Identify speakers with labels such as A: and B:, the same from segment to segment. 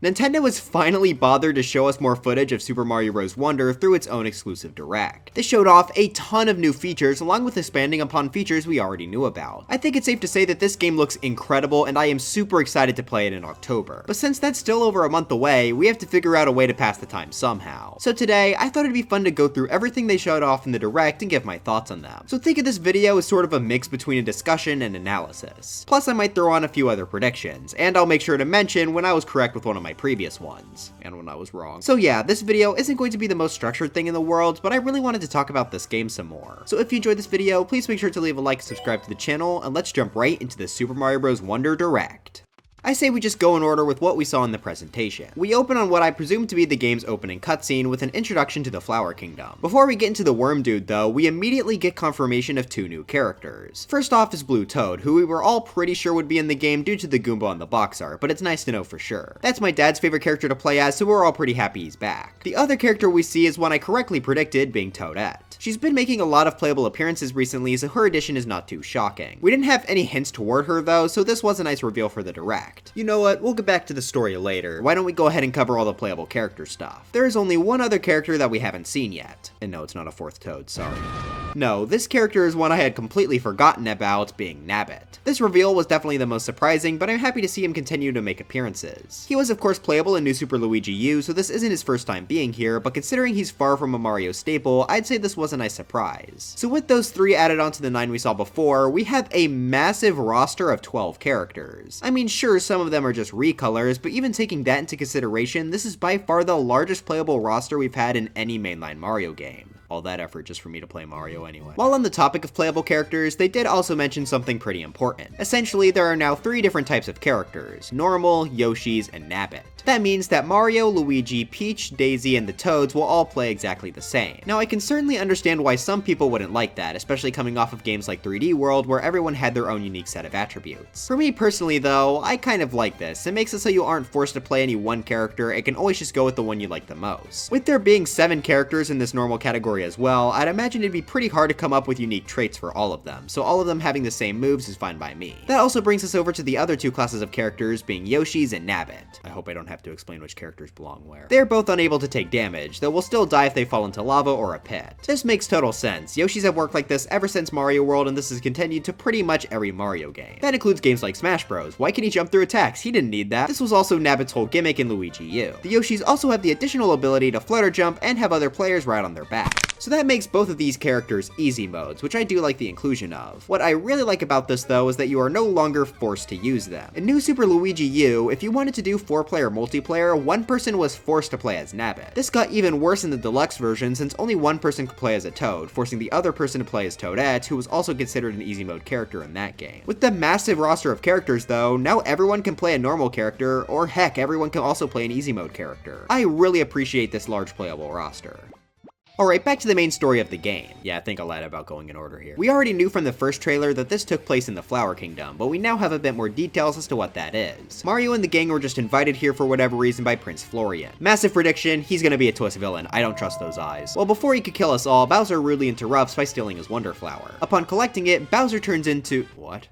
A: Nintendo has finally bothered to show us more footage of Super Mario Bros. Wonder through its own exclusive direct. This showed off a ton of new features along with expanding upon features we already knew about. I think it's safe to say that this game looks incredible and I am super excited to play it in October. But since that's still over a month away, we have to figure out a way to pass the time somehow. So today, I thought it'd be fun to go through everything they showed off in the direct and give my thoughts on them. So think of this video as sort of a mix between a discussion and analysis. Plus I might throw on a few other predictions, and I'll make sure to mention when I was correct with one of my previous ones, and when I was wrong. So yeah, this video isn't going to be the most structured thing in the world, but I really wanted to talk about this game some more. So if you enjoyed this video, please make sure to leave a like and subscribe to the channel, and let's jump right into the Super Mario Bros. Wonder Direct. I say we just go in order with what we saw in the presentation. We open on what I presume to be the game's opening cutscene with an introduction to the Flower Kingdom. Before we get into the Worm Dude though, we immediately get confirmation of two new characters. First off is Blue Toad, who we were all pretty sure would be in the game due to the Goomba on the box art, but it's nice to know for sure. That's my dad's favorite character to play as, so we're all pretty happy he's back. The other character we see is one I correctly predicted, being Toadette. She's been making a lot of playable appearances recently, so her addition is not too shocking. We didn't have any hints toward her though, so this was a nice reveal for the direct. You know what, we'll get back to the story later. Why don't we go ahead and cover all the playable character stuff? There is only one other character that we haven't seen yet. And no, it's not a fourth Toad, sorry. No, this character is one I had completely forgotten about, being Nabbit. This reveal was definitely the most surprising, but I'm happy to see him continue to make appearances. He was of course playable in New Super Luigi U, so this isn't his first time being here, but considering he's far from a Mario staple, I'd say this was a nice surprise. So with those 3 added onto the 9 we saw before, we have a massive roster of 12 characters. I mean, sure, some of them are just recolors, but even taking that into consideration, this is by far the largest playable roster we've had in any mainline Mario game. All that effort just for me to play Mario anyway. While on the topic of playable characters, they did also mention something pretty important. Essentially, there are now 3 different types of characters: Normal, Yoshi's, and Nabbit. That means that Mario, Luigi, Peach, Daisy, and the Toads will all play exactly the same. Now I can certainly understand why some people wouldn't like that, especially coming off of games like 3D World where everyone had their own unique set of attributes. For me personally though, I kind of like this. It makes it so you aren't forced to play any one character and can always just go with the one you like the most. With there being 7 characters in this normal category as well, I'd imagine it'd be pretty hard to come up with unique traits for all of them, so all of them having the same moves is fine by me. That also brings us over to the other 2 classes of characters, being Yoshi's and Nabbit. I hope I don't have to explain which characters belong where. They're both unable to take damage, though will still die if they fall into lava or a pit. This makes total sense. Yoshi's have worked like this ever since Mario World, and this has continued to pretty much every Mario game. That includes games like Smash Bros. Why can he jump through attacks? He didn't need that. This was also Nabbit's whole gimmick in Luigi U. The Yoshis also have the additional ability to flutter jump and have other players ride on their back. So that makes both of these characters easy modes, which I do like the inclusion of. What I really like about this though is that you are no longer forced to use them. In New Super Luigi U, if you wanted to do 4-player multiplayer, one person was forced to play as Nabbit. This got even worse in the deluxe version since only one person could play as a Toad, forcing the other person to play as Toadette, who was also considered an easy mode character in that game. With the massive roster of characters though, now everyone can play a normal character, or heck, everyone can also play an easy mode character. I really appreciate this large playable roster. Alright, back to the main story of the game. Yeah, I think I lied about going in order here. We already knew from the first trailer that this took place in the Flower Kingdom, but we now have a bit more details as to what that is. Mario and the gang were just invited here for whatever reason by Prince Florian. Massive prediction, he's gonna be a twist villain. I don't trust those eyes. Well, before he could kill us all, Bowser rudely interrupts by stealing his Wonder Flower. Upon collecting it, Bowser turns into... what?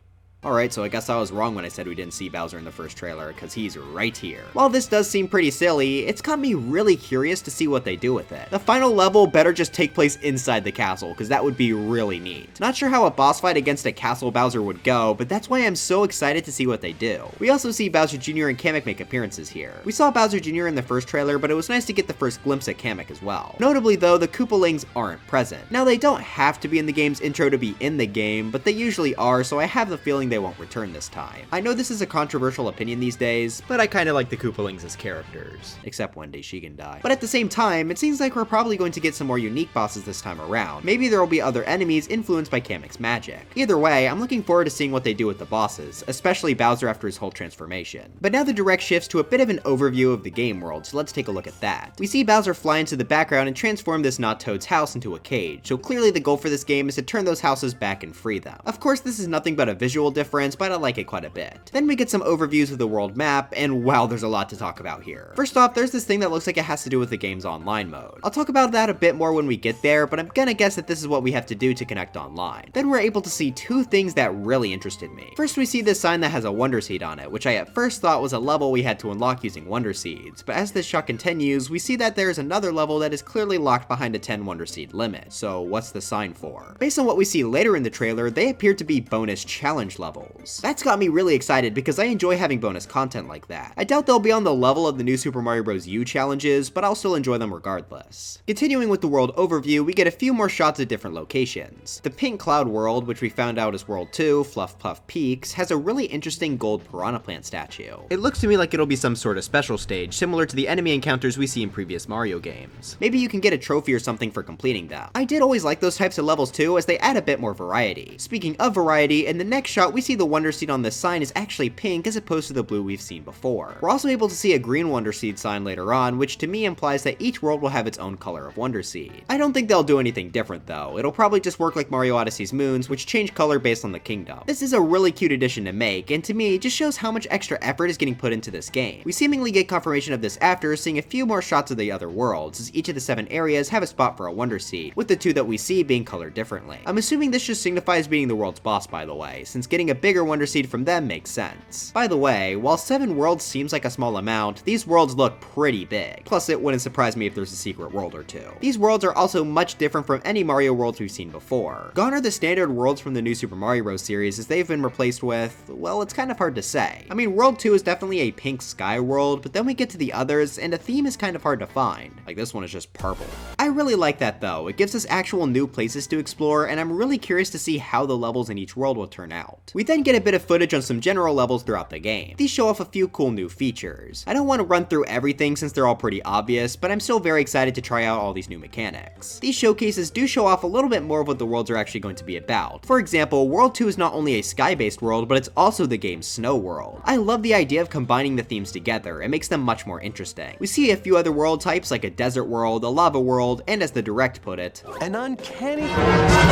A: Alright, so I guess I was wrong when I said we didn't see Bowser in the first trailer, because he's right here. While this does seem pretty silly, it's got me really curious to see what they do with it. The final level better just take place inside the castle, because that would be really neat. Not sure how a boss fight against a castle Bowser would go, but that's why I'm so excited to see what they do. We also see Bowser Jr. and Kamek make appearances here. We saw Bowser Jr. in the first trailer, but it was nice to get the first glimpse at Kamek as well. Notably though, the Koopalings aren't present. Now they don't have to be in the game's intro to be in the game, but they usually are, so I have the feeling they won't return this time. I know this is a controversial opinion these days, but I kinda like the Koopalings as characters. Except one day she can die. But at the same time, it seems like we're probably going to get some more unique bosses this time around. Maybe there will be other enemies influenced by Kamek's magic. Either way, I'm looking forward to seeing what they do with the bosses, especially Bowser after his whole transformation. But now the direct shifts to a bit of an overview of the game world, so let's take a look at that. We see Bowser fly into the background and transform this Not Toad's house into a cage, so clearly the goal for this game is to turn those houses back and free them. Of course, this is nothing but a visual difference, difference, but I like it quite a bit. Then we get some overviews of the world map, and wow, there's a lot to talk about here. First off, there's this thing that looks like it has to do with the game's online mode. I'll talk about that a bit more when we get there, but I'm gonna guess that this is what we have to do to connect online. Then we're able to see two things that really interested me. First, we see this sign that has a Wonder Seed on it, which I at first thought was a level we had to unlock using Wonder Seeds, but as this shot continues, we see that there's another level that is clearly locked behind a 10 Wonder Seed limit. So what's the sign for? Based on what we see later in the trailer, they appear to be bonus challenge levels. That's got me really excited because I enjoy having bonus content like that. I doubt they'll be on the level of the new Super Mario Bros. U challenges, but I'll still enjoy them regardless. Continuing with the world overview, we get a few more shots of different locations. The Pink Cloud world, which we found out is World 2, Fluff Puff Peaks, has a really interesting gold piranha plant statue. It looks to me like it'll be some sort of special stage, similar to the enemy encounters we see in previous Mario games. Maybe you can get a trophy or something for completing them. I did always like those types of levels too, as they add a bit more variety. Speaking of variety, in the next shot we see the Wonder Seed on this sign is actually pink as opposed to the blue we've seen before. We're also able to see a green Wonder Seed sign later on, which to me implies that each world will have its own color of Wonder Seed. I don't think they'll do anything different though. It'll probably just work like Mario Odyssey's moons, which change color based on the kingdom. This is a really cute addition to make, and to me it just shows how much extra effort is getting put into this game. We seemingly get confirmation of this after seeing a few more shots of the other worlds, as each of the 7 areas have a spot for a Wonder Seed, with the 2 that we see being colored differently. I'm assuming this just signifies beating the world's boss, by the way, since getting a bigger Wonder Seed from them makes sense. By the way, while 7 worlds seems like a small amount, these worlds look pretty big. Plus, it wouldn't surprise me if there's a secret world or 2. These worlds are also much different from any Mario worlds we've seen before. Gone are the standard worlds from the new Super Mario Bros. Series, as they've been replaced with, well, it's kind of hard to say. I mean, World 2 is definitely a pink sky world, but then we get to the others, and a theme is kind of hard to find. Like, this one is just purple. I really like that though. It gives us actual new places to explore, and I'm really curious to see how the levels in each world will turn out. We then get a bit of footage on some general levels throughout the game. These show off a few cool new features. I don't want to run through everything since they're all pretty obvious, but I'm still very excited to try out all these new mechanics. These showcases do show off a little bit more of what the worlds are actually going to be about. For example, World 2 is not only a sky-based world, but it's also the game's snow world. I love the idea of combining the themes together. It makes them much more interesting. We see a few other world types like a desert world, a lava world, and as the direct put it, an uncanny.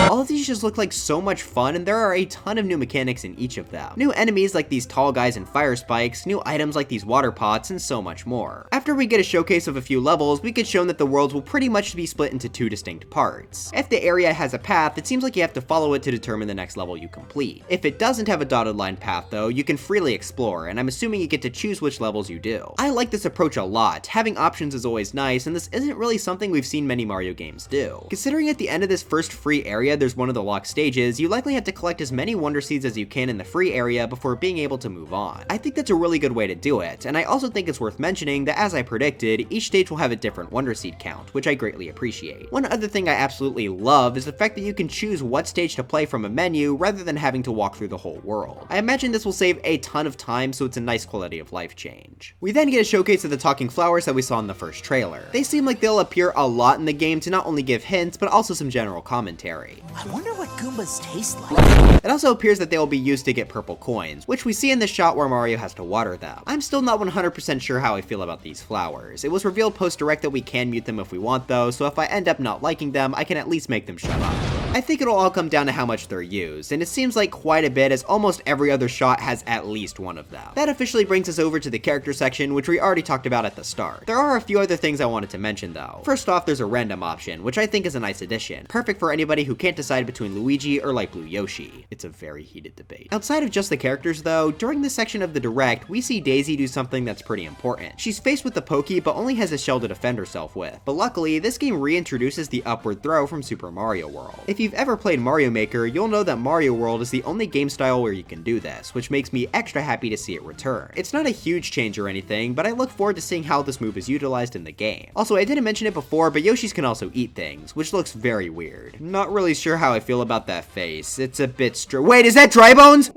A: All of these just look like so much fun, and there are a ton of new mechanics in each of them. New enemies like these tall guys and fire spikes, new items like these water pots, and so much more. After we get a showcase of a few levels, we get shown that the worlds will pretty much be split into 2 distinct parts. If the area has a path, it seems like you have to follow it to determine the next level you complete. If it doesn't have a dotted line path though, you can freely explore, and I'm assuming you get to choose which levels you do. I like this approach a lot. Having options is always nice, and this isn't really something we've seen many Mario games do. Considering at the end of this first free area there's one of the locked stages, you likely have to collect as many Wonder Seeds as you can in the free area before being able to move on. I think that's a really good way to do it, and I also think it's worth mentioning that as I predicted, each stage will have a different Wonder Seed count, which I greatly appreciate. One other thing I absolutely love is the fact that you can choose what stage to play from a menu rather than having to walk through the whole world. I imagine this will save a ton of time, so it's a nice quality of life change. We then get a showcase of the talking flowers that we saw in the first trailer. They seem like they'll appear a lot in the game to not only give hints, but also some general commentary. I wonder what Goombas taste like. It also appears that they will be used to get purple coins, which we see in the shot where Mario has to water them. I'm still not 100% sure how I feel about these flowers. It was revealed post-direct that we can mute them if we want though, so if I end up not liking them, I can at least make them shut up. I think it'll all come down to how much they're used, and it seems like quite a bit as almost every other shot has at least one of them. That officially brings us over to the character section, which we already talked about at the start. There are a few other things I wanted to mention though. First off, there's a random option, which I think is a nice addition. Perfect for anybody who can't decide between Luigi or Light Blue Yoshi. It's a very heated debate. Outside of just the characters though, during this section of the Direct, we see Daisy do something that's pretty important. She's faced with the Pokey, but only has a shell to defend herself with. But luckily, this game reintroduces the upward throw from Super Mario World. If you've ever played Mario Maker, you'll know that Mario World is the only game style where you can do this, which makes me extra happy to see it return. It's not a huge change or anything, but I look forward to seeing how this move is utilized in the game. Also, I didn't mention it before, but Yoshis can also eat things, which looks very weird. Not really sure how I feel about that face. It's a bit wait, is that Dry Bones?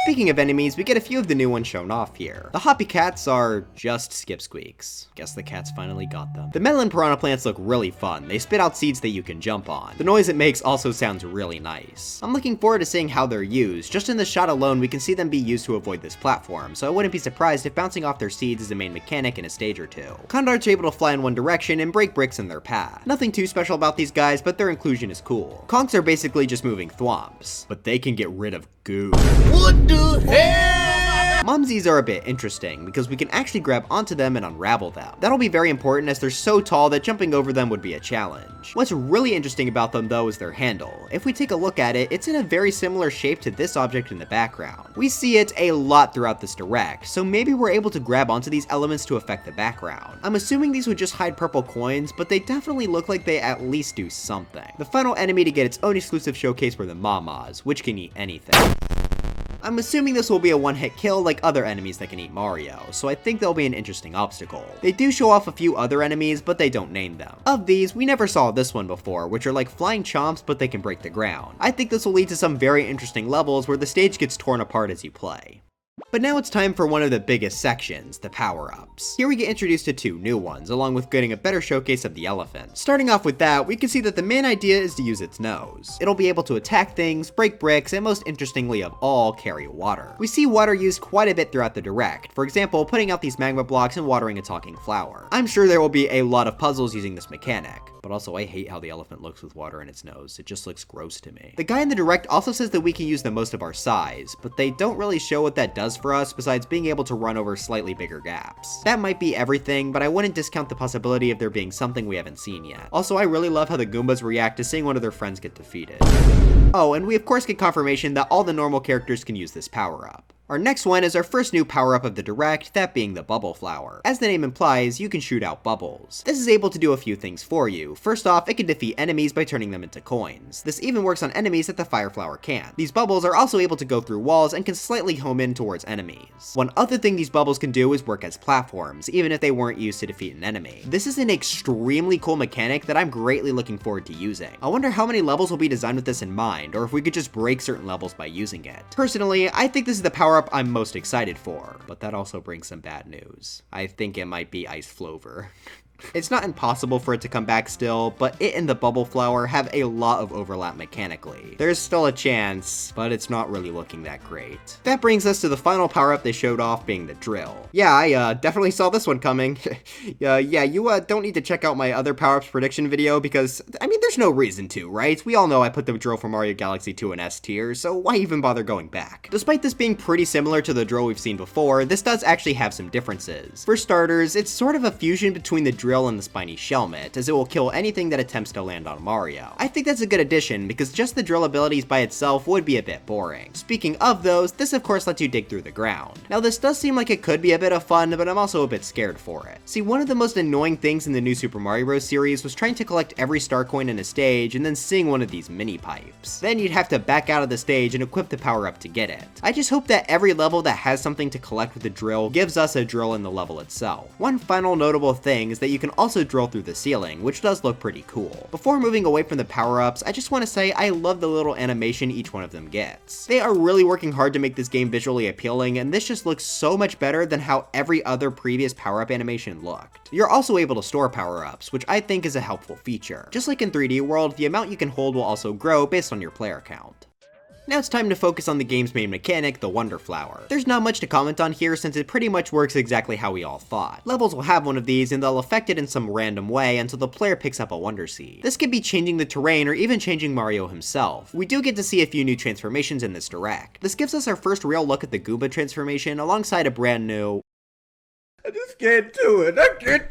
A: Speaking of enemies, we get a few of the new ones shown off here. The Hoppy Cats are just skipsqueaks. Guess the cats finally got them. The melon piranha plants look really fun. They spit out seeds that you can jump on. The noise it makes also sounds really nice. I'm looking forward to seeing how they're used. Just in the shot alone, we can see them be used to avoid this platform, so I wouldn't be surprised if bouncing off their seeds is a main mechanic in a stage or two. Condarts are able to fly in one direction and break bricks in their path. Nothing too special about these guys, but their inclusion is cool. Conks are basically just moving thwomps, but they can get rid of goo. What the hell? Mumsies are a bit interesting because we can actually grab onto them and unravel them. That'll be very important as they're so tall that jumping over them would be a challenge. What's really interesting about them though is their handle. If we take a look at it, it's in a very similar shape to this object in the background. We see it a lot throughout this direct, so maybe we're able to grab onto these elements to affect the background. I'm assuming these would just hide purple coins, but they definitely look like they at least do something. The final enemy to get its own exclusive showcase were the Mamas, which can eat anything. I'm assuming this will be a one-hit kill like other enemies that can eat Mario, so I think they'll be an interesting obstacle. They do show off a few other enemies, but they don't name them. Of these, we never saw this one before, which are like flying chomps, but they can break the ground. I think this will lead to some very interesting levels where the stage gets torn apart as you play. But now it's time for one of the biggest sections, the power-ups. Here we get introduced to two new ones, along with getting a better showcase of the elephant. Starting off with that, we can see that the main idea is to use its nose. It'll be able to attack things, break bricks, and most interestingly of all, carry water. We see water used quite a bit throughout the direct, for example, putting out these magma blocks and watering a talking flower. I'm sure there will be a lot of puzzles using this mechanic. But also, I hate how the elephant looks with water in its nose. It just looks gross to me. The guy in the direct also says that we can use the most of our size, but they don't really show what that does for us besides being able to run over slightly bigger gaps. That might be everything, but I wouldn't discount the possibility of there being something we haven't seen yet. Also, I really love how the Goombas react to seeing one of their friends get defeated. Oh, and we of course get confirmation that all the normal characters can use this power-up. Our next one is our first new power-up of the direct, that being the Bubble Flower. As the name implies, you can shoot out bubbles. This is able to do a few things for you. First off, it can defeat enemies by turning them into coins. This even works on enemies that the Fire Flower can't. These bubbles are also able to go through walls and can slightly home in towards enemies. One other thing these bubbles can do is work as platforms, even if they weren't used to defeat an enemy. This is an extremely cool mechanic that I'm greatly looking forward to using. I wonder how many levels will be designed with this in mind, or if we could just break certain levels by using it. Personally, I think this is the power-up I'm most excited for, but that also brings some bad news. I think it might be Ice Flover. It's not impossible for it to come back still, but it and the Bubble Flower have a lot of overlap mechanically. There's still a chance, but it's not really looking that great. That brings us to the final power-up they showed off, being the drill. Yeah, I definitely saw this one coming. Yeah, you don't need to check out my other power-ups prediction video because, I mean, there's no reason to, right? We all know I put the drill for Mario Galaxy 2 in S tier, so why even bother going back? Despite this being pretty similar to the drill we've seen before, this does actually have some differences. For starters, it's sort of a fusion between the drill and the spiny Shelmet, as it will kill anything that attempts to land on Mario. I think that's a good addition, because just the drill abilities by itself would be a bit boring. Speaking of those, this of course lets you dig through the ground. Now this does seem like it could be a bit of fun, but I'm also a bit scared for it. See, one of the most annoying things in the new Super Mario Bros. Series was trying to collect every star coin in a stage and then seeing one of these mini pipes. Then you'd have to back out of the stage and equip the power up to get it. I just hope that every level that has something to collect with the drill gives us a drill in the level itself. One final notable thing is that you can also drill through the ceiling, which does look pretty cool. Before moving away from the power-ups, I just want to say I love the little animation each one of them gets. They are really working hard to make this game visually appealing, and this just looks so much better than how every other previous power-up animation looked. You're also able to store power-ups, which I think is a helpful feature. Just like in 3D World, the amount you can hold will also grow based on your player count. Now it's time to focus on the game's main mechanic, the Wonder Flower. There's not much to comment on here since it pretty much works exactly how we all thought. Levels will have one of these and they'll affect it in some random way until the player picks up a Wonder Seed. This could be changing the terrain or even changing Mario himself. We do get to see a few new transformations in this direct. This gives us our first real look at the Goomba transformation alongside a brand new... I just can't do it, I can't...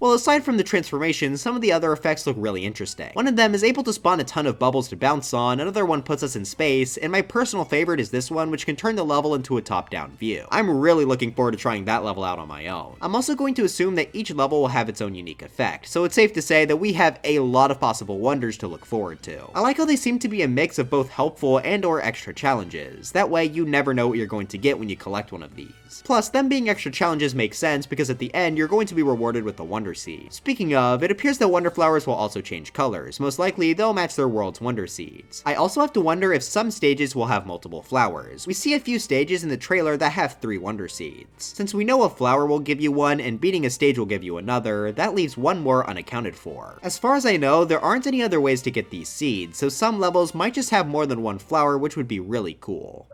A: Well, aside from the transformation, some of the other effects look really interesting. One of them is able to spawn a ton of bubbles to bounce on, another one puts us in space, and my personal favorite is this one, which can turn the level into a top-down view. I'm really looking forward to trying that level out on my own. I'm also going to assume that each level will have its own unique effect, so it's safe to say that we have a lot of possible wonders to look forward to. I like how they seem to be a mix of both helpful and or extra challenges. That way, you never know what you're going to get when you collect one of these. Plus, them being extra challenges makes sense because at the end, you're going to be rewarded with the Wonder Wonder Seed. Speaking of, it appears that Wonder Flowers will also change colors. Most likely, they'll match their world's Wonder Seeds. I also have to wonder if some stages will have multiple flowers. We see a few stages in the trailer that have 3 Wonder Seeds. Since we know a flower will give you one and beating a stage will give you another, that leaves one more unaccounted for. As far as I know, there aren't any other ways to get these seeds, so some levels might just have more than one flower, which would be really cool.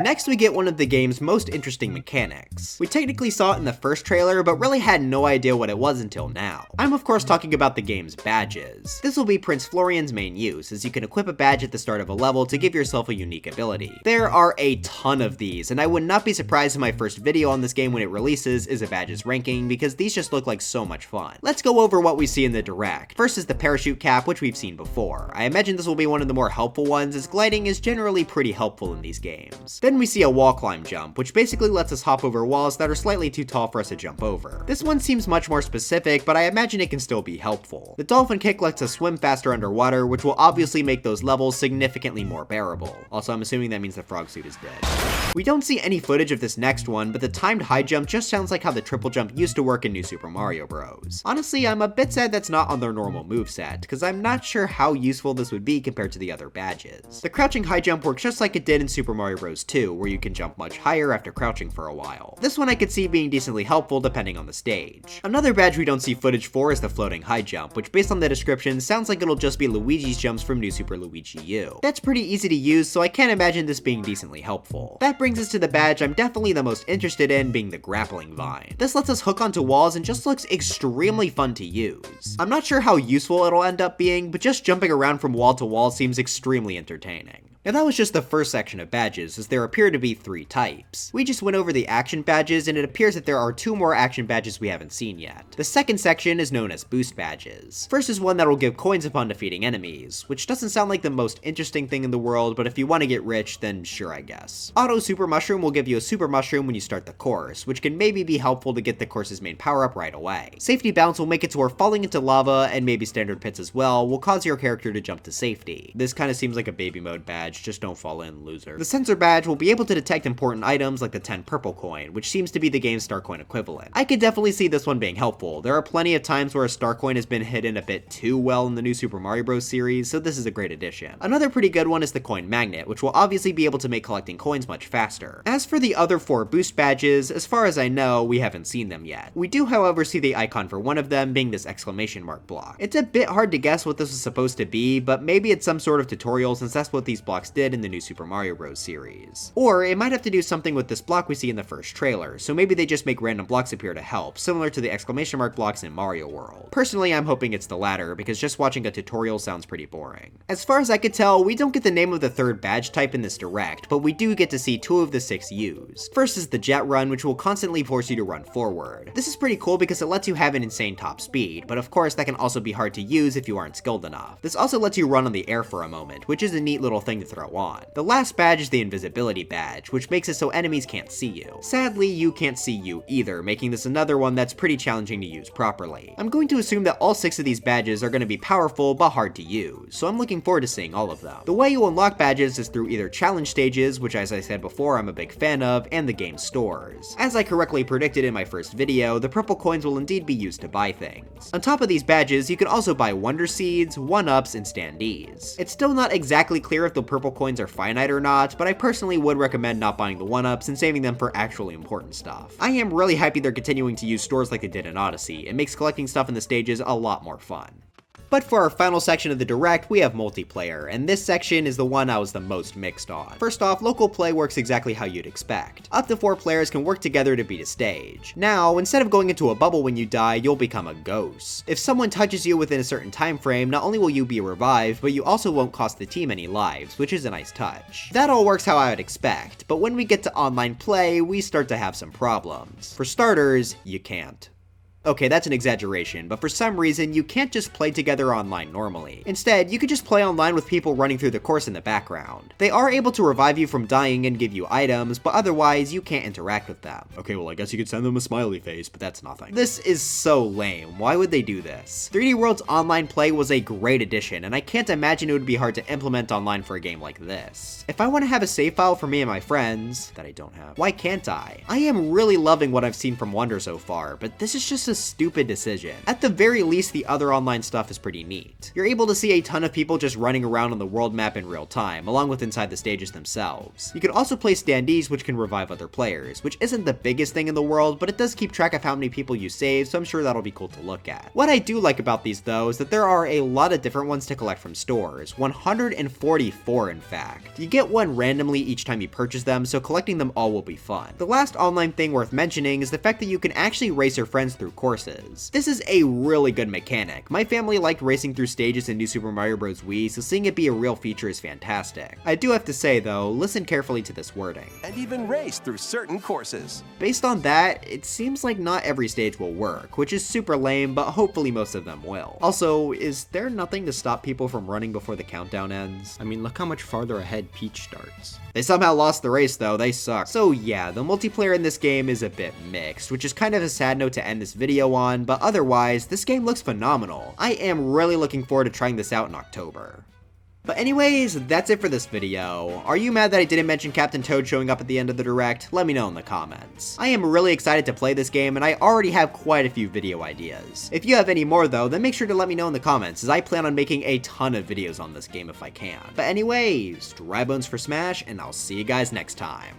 A: Next, we get one of the game's most interesting mechanics. We technically saw it in the first trailer, but really had no idea what it was until now. I'm of course talking about the game's badges. This will be Prince Florian's main use, as you can equip a badge at the start of a level to give yourself a unique ability. There are a ton of these, and I would not be surprised if my first video on this game when it releases is a badges ranking, because these just look like so much fun. Let's go over what we see in the direct. First is the parachute cap, which we've seen before. I imagine this will be one of the more helpful ones, as gliding is generally pretty helpful in these games. Then we see a wall climb jump, which basically lets us hop over walls that are slightly too tall for us to jump over. This one seems much more specific, but I imagine it can still be helpful. The dolphin kick lets us swim faster underwater, which will obviously make those levels significantly more bearable. Also, I'm assuming that means the frog suit is dead. We don't see any footage of this next one, but the timed high jump just sounds like how the triple jump used to work in New Super Mario Bros. Honestly, I'm a bit sad that's not on their normal moveset, because I'm not sure how useful this would be compared to the other badges. The crouching high jump works just like it did in Super Mario Bros. 2, where you can jump much higher after crouching for a while. This one I could see being decently helpful depending on the stage. Another badge we don't see footage for is the floating high jump, which based on the description sounds like it'll just be Luigi's jumps from New Super Luigi U. That's pretty easy to use, so I can't imagine this being decently helpful. That brings us to the badge I'm definitely the most interested in, being the grappling vine. This lets us hook onto walls and just looks extremely fun to use. I'm not sure how useful it'll end up being, but just jumping around from wall to wall seems extremely entertaining. Now that was just the first section of badges, as there appear to be 3 types. We just went over the action badges, and it appears that there are 2 more action badges we haven't seen yet. The second section is known as boost badges. First is one that will give coins upon defeating enemies, which doesn't sound like the most interesting thing in the world, but if you want to get rich, then sure I guess. Auto Super Mushroom will give you a Super Mushroom when you start the course, which can maybe be helpful to get the course's main power up right away. Safety Bounce will make it to where falling into lava, and maybe standard pits as well, will cause your character to jump to safety. This kind of seems like a baby mode badge, just don't fall in, loser. The Sensor Badge will be able to detect important items like the 10 purple coin, which seems to be the game's star coin equivalent. I could definitely see this one being helpful. There are plenty of times where a star coin has been hidden a bit too well in the new Super Mario Bros. Series, so this is a great addition. Another pretty good one is the coin magnet, which will obviously be able to make collecting coins much faster. As for the other 4 boost badges, as far as I know, we haven't seen them yet. We do, however, see the icon for one of them being this exclamation mark block. It's a bit hard to guess what this is supposed to be, but maybe it's some sort of tutorial, since that's what these blocks did in the new Super Mario Bros. Series. Or it might have to do something with this block we see in the first trailer, so maybe they just make random blocks appear to help, similar to the exclamation mark blocks in Mario World. Personally, I'm hoping it's the latter, because just watching a tutorial sounds pretty boring. As far as I could tell, we don't get the name of the 3rd badge type in this direct, but we do get to see 2 of the 6 used. First is the Jet Run, which will constantly force you to run forward. This is pretty cool because it lets you have an insane top speed, but of course that can also be hard to use if you aren't skilled enough. This also lets you run on the air for a moment, which is a neat little thing to throw on. The last badge is the invisibility badge, which makes it so enemies can't see you. Sadly, you can't see you either, making this another one that's pretty challenging to use properly. I'm going to assume that all 6 of these badges are going to be powerful but hard to use, so I'm looking forward to seeing all of them. The way you unlock badges is through either challenge stages, which as I said before I'm a big fan of, and the game stores. As I correctly predicted in my first video, the purple coins will indeed be used to buy things. On top of these badges, you can also buy Wonder Seeds, 1-ups, and standees. It's still not exactly clear if the purple coins are finite or not, but I personally would recommend not buying the 1-ups and saving them for actually important stuff. I am really happy they're continuing to use stores like they did in Odyssey. It makes collecting stuff in the stages a lot more fun. But for our final section of the direct, we have multiplayer, and this section is the one I was the most mixed on. First off, local play works exactly how you'd expect. Up to 4 players can work together to beat a stage. Now, instead of going into a bubble when you die, you'll become a ghost. If someone touches you within a certain time frame, not only will you be revived, but you also won't cost the team any lives, which is a nice touch. That all works how I would expect, but when we get to online play, we start to have some problems. For starters, you can't. Okay, that's an exaggeration, but for some reason, you can't just play together online normally. Instead, you could just play online with people running through the course in the background. They are able to revive you from dying and give you items, but otherwise, you can't interact with them. Okay, well I guess you could send them a smiley face, but that's nothing. This is so lame. Why would they do this? 3D World's online play was a great addition, and I can't imagine it would be hard to implement online for a game like this. If I want to have a save file for me and my friends, that I don't have, why can't I? I am really loving what I've seen from Wonder so far, but this is just a stupid decision. At the very least, the other online stuff is pretty neat. You're able to see a ton of people just running around on the world map in real time, along with inside the stages themselves. You can also play standees, which can revive other players, which isn't the biggest thing in the world, but it does keep track of how many people you save, so I'm sure that'll be cool to look at. What I do like about these though is that there are a lot of different ones to collect from stores, 144 in fact. You get one randomly each time you purchase them, so collecting them all will be fun. The last online thing worth mentioning is the fact that you can actually race your friends through courses. This is a really good mechanic. My family liked racing through stages in New Super Mario Bros. Wii, so seeing it be a real feature is fantastic. I do have to say though, listen carefully to this wording.
B: And even race through certain courses.
A: Based on that, it seems like not every stage will work, which is super lame, but hopefully most of them will. Also, is there nothing to stop people from running before the countdown ends? I mean, look how much farther ahead Peach starts. They somehow lost the race though, they suck. So yeah, the multiplayer in this game is a bit mixed, which is kind of a sad note to end this video on, but otherwise, this game looks phenomenal. I am really looking forward to trying this out in October. But anyways, that's it for this video. Are you mad that I didn't mention Captain Toad showing up at the end of the Direct? Let me know in the comments. I am really excited to play this game, and I already have quite a few video ideas. If you have any more though, then make sure to let me know in the comments, as I plan on making a ton of videos on this game if I can. But anyways, dry bones for Smash, and I'll see you guys next time.